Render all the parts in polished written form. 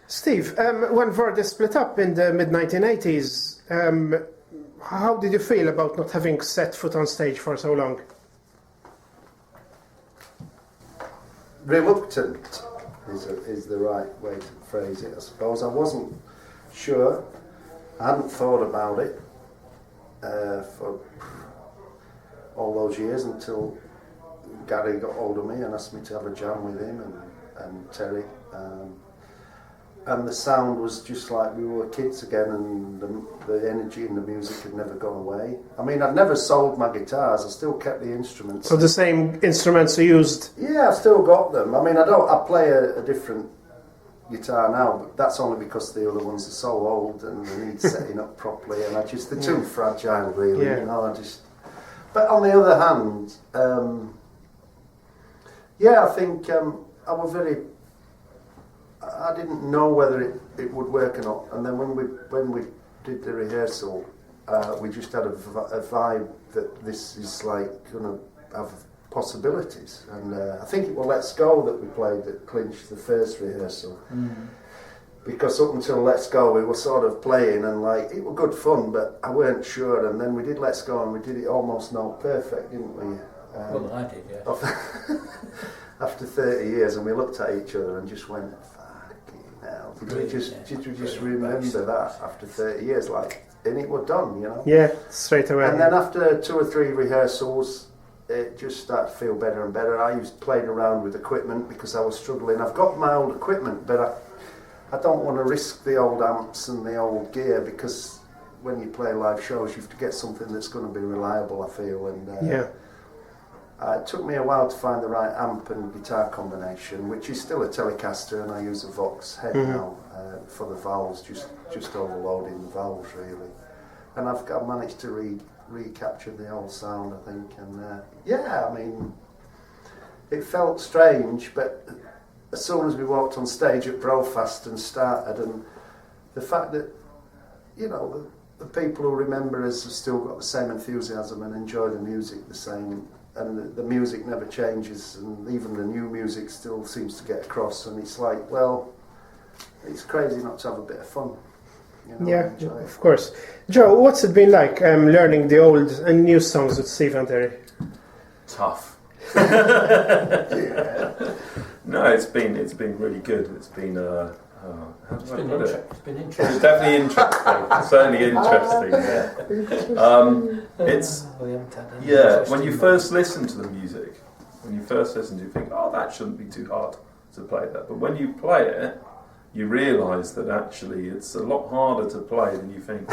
Steve, when Vardis split up in the mid-1980s, how did you feel about not having set foot on stage for so long? Reluctant is the right way to phrase it, I suppose. I wasn't sure. I hadn't thought about it for all those years until Gary got hold of me and asked me to have a jam with him and Terry. And the sound was just like we were kids again, and the energy and the music had never gone away. I mean, I'd never sold my guitars, I still kept the instruments. So the same instruments you used? Yeah, I've still got them. I mean, I play a different guitar now, but that's only because the other ones are so old and they need setting up properly, and they're too fragile, really. Yeah. You know, But on the other hand, I think I was very. I didn't know whether it would work or not, and then when we did the rehearsal, we just had a vibe that this is like going to have possibilities, and I think it was Let's Go that we played that clinched the first rehearsal. Mm-hmm. Because up until Let's Go we were sort of playing and like it was good fun, but I weren't sure, and then we did Let's Go and we did it almost note perfect, didn't we? Well, I did, yeah. After 30 years, and we looked at each other and just went, fucking hell. Did we just remember that after 30 years? Like, and it was done, you know? Yeah, straight away. And then after 2 or 3 rehearsals, it just started to feel better and better. I playing around with equipment because I was struggling. I've got my old equipment, but I don't want to risk the old amps and the old gear, because when you play live shows, you have to get something that's going to be reliable, I feel. And it took me a while to find the right amp and guitar combination, which is still a Telecaster, and I use a Vox head now for the valves, just overloading the valves really. And I've managed to recapture the old sound, I think. And I mean, it felt strange, but as soon as we walked on stage at Brofast and started, and the fact that, you know, the people who remember us have still got the same enthusiasm and enjoy the music the same, and the music never changes, and even the new music still seems to get across, and it's like, well, it's crazy not to have a bit of fun. You know, yeah, of course. Joe, what's it been like learning the old and new songs with Steve and Terry? Tough. Yeah. No, it's been really good. It's been it's been interesting. It's definitely interesting. Certainly interesting. Yeah. When you first listen to the music, you think, oh, that shouldn't be too hard to play that. But when you play it, you realise that actually it's a lot harder to play than you think.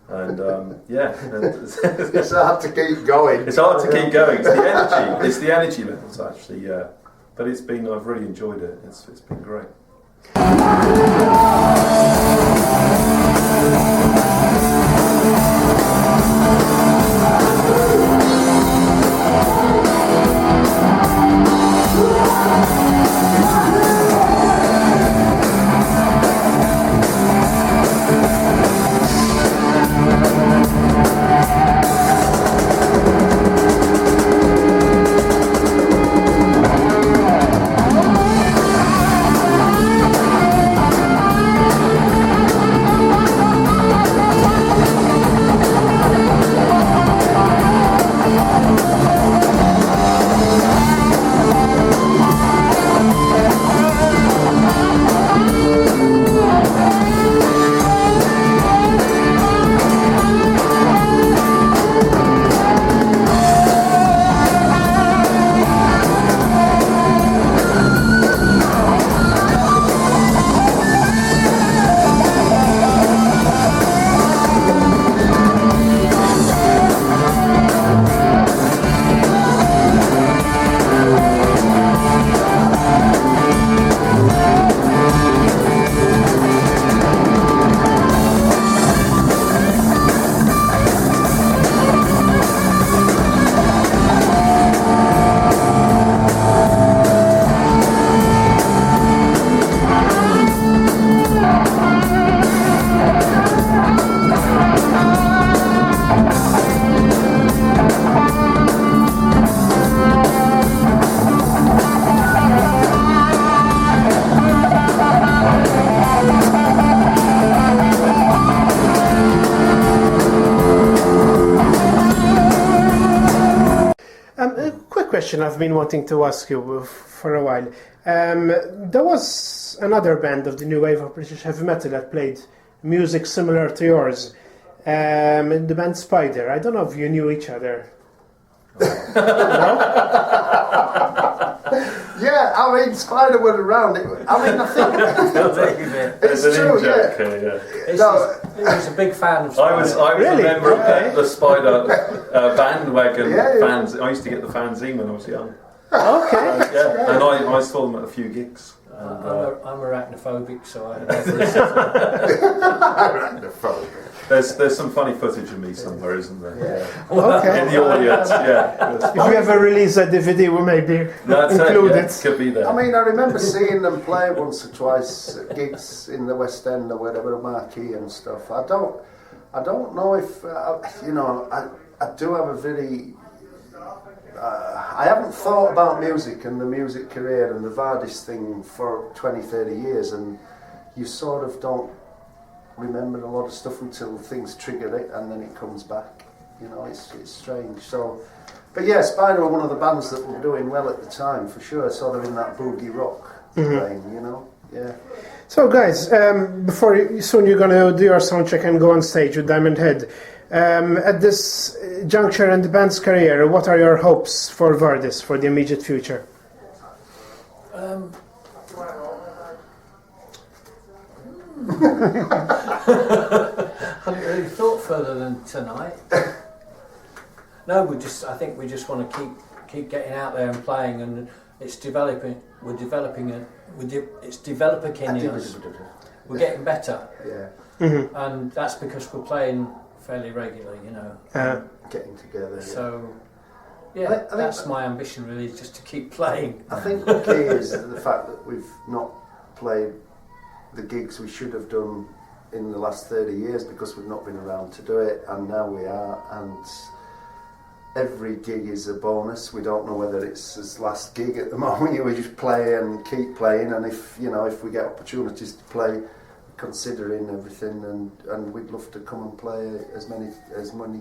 And it's hard to keep going. It's hard to keep going. It's the energy. It's the energy levels, actually. Yeah. But I've really enjoyed it. It's been great. question I've been wanting to ask you for a while. There was another band of the new wave of British heavy metal that played music similar to yours. The band Spider. I don't know if you knew each other. Yeah, I mean, Spider were around. I think it's true. He was a big fan of Spider. I was Really? a member Okay. of the Spider bandwagon fans. I used to get the fanzine when I was young. Okay. And I saw them at a few gigs. I'm arachnophobic, so I There's some funny footage of me somewhere, isn't there? Okay. In the audience, If you ever release a DVD, we may be included. Could be there. I mean, I remember seeing them play once or twice at gigs in the West End or whatever, Marquee and stuff. I don't know if I do have a very. I haven't thought about music and the music career and the Vardis thing for 20, 30 years, and you sort of don't remember a lot of stuff until things trigger it, and then it comes back. It's strange. So, but yeah, Spider were one of the bands that were doing well at the time for sure. So they're in that boogie rock thing, yeah. So guys, soon you're gonna do your sound check and go on stage with Diamond Head. At this juncture in the band's career, what are your hopes for Vardis for the immediate future? I hadn't really thought further than tonight. No, I think we just want to keep getting out there and playing, and it's developing. We're developing it. It's developing in us. We're getting better. Yeah. And that's because we're playing fairly regularly, Getting together. Yeah. So, I think that's my ambition really, just to keep playing. I think the key is the fact that we've not played the gigs we should have done in the last 30 years because we've not been around to do it, and now we are, and every gig is a bonus. We don't know whether it's his last gig at the moment. We just play and keep playing, and if we get opportunities to play, considering everything, and we'd love to come and play as many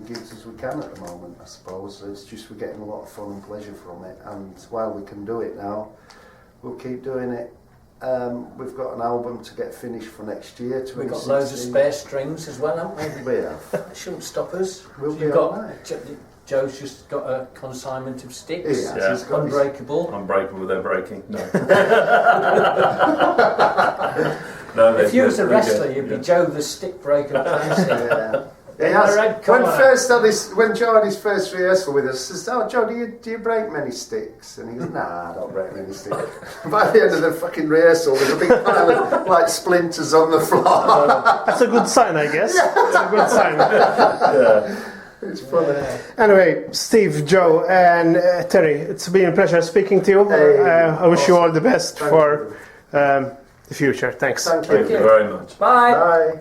gigs as we can at the moment, I suppose. It's just we're getting a lot of fun and pleasure from it, and while we can do it now, we'll keep doing it. We've got an album to get finished for next year. We've got loads of spare strings as well, haven't we? We have. It shouldn't stop us. We'll be You've got alright. Joe's just got a consignment of sticks. Yeah. He's got Unbreakable. Unbreakable, they're breaking. No. If you was a wrestler, you'd be Joe the Stick Breaker Clancy. Yeah. When Joe had his first rehearsal with us, he says, "Oh, Joe, do you break many sticks?" And he goes, "Nah, I don't break many sticks." By the end of the fucking rehearsal, there's a big pile of splinters on the floor. That's a good sign, I guess. It's a good sign. It's funny. Anyway, Steve, Joe, and Terry, it's been a pleasure speaking to you. I wish you all the best for the future. Thanks. Thank Thank you very much. Bye. Bye.